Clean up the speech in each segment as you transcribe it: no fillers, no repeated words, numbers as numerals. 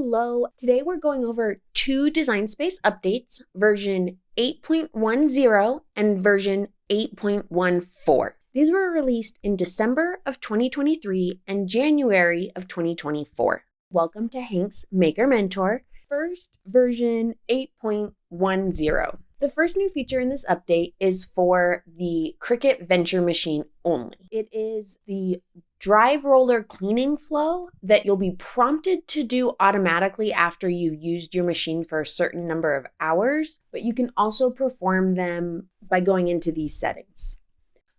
Hello, today we're going over two Design Space updates, version 8.10 and version 8.14. These were released in December of 2023 and January of 2024. Welcome to Hank's Maker Mentor. First, version 8.10. The first new feature in this update is for the Cricut Venture machine only. It is the drive roller cleaning flow that you'll be prompted to do automatically after you've used your machine for a certain number of hours, but you can also perform them by going into these settings.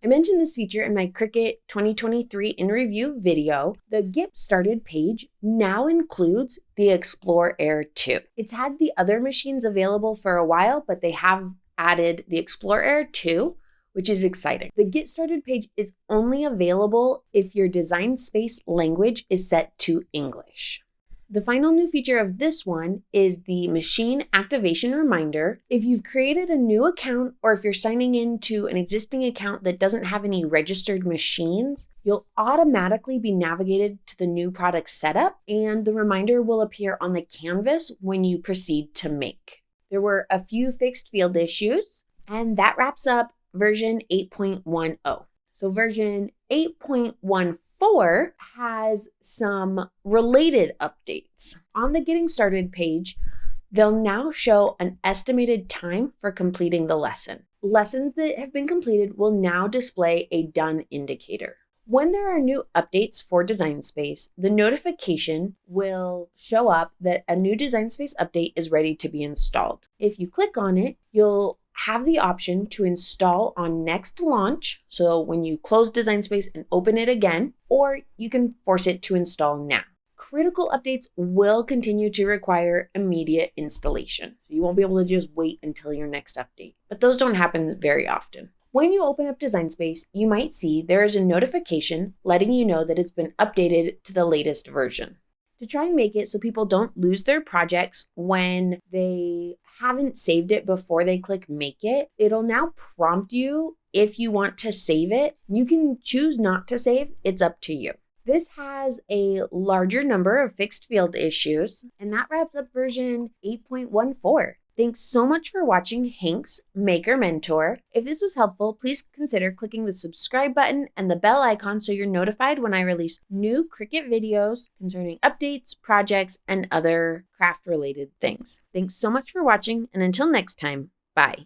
I mentioned this feature in my Cricut 2023 in review video. The Get Started page now includes the Explore Air 2. It's had the other machines available for a while, but they have added the Explore Air 2, which is exciting. The Get Started page is only available if your Design Space language is set to English. The final new feature of this one is the machine activation reminder. If you've created a new account or if you're signing into an existing account that doesn't have any registered machines, you'll automatically be navigated to the new product setup, and the reminder will appear on the canvas when you proceed to make. There were a few fixed field issues, and that wraps up version 8.10. So version 8.14 has some related updates. On the Getting Started page, they'll now show an estimated time for completing the lesson. Lessons that have been completed will now display a done indicator. When there are new updates for Design Space, the notification will show up that a new Design Space update is ready to be installed. If you click on it, you'll have the option to install on next launch, so when you close Design Space and open it again, or you can force it to install now. Critical updates will continue to require immediate installation, so you won't be able to just wait until your next update, but those don't happen very often. When you open up Design Space, you might see there is a notification letting you know that it's been updated to the latest version. To try and make it so people don't lose their projects when they haven't saved it before they click Make It, it'll now prompt you if you want to save it. You can choose not to save, it's up to you. This has a larger number of fixed field issues, and that wraps up version 8.14. Thanks so much for watching Hank's Maker Mentor. If this was helpful, please consider clicking the subscribe button and the bell icon so you're notified when I release new Cricut videos concerning updates, projects, and other craft-related things. Thanks so much for watching, and until next time, bye.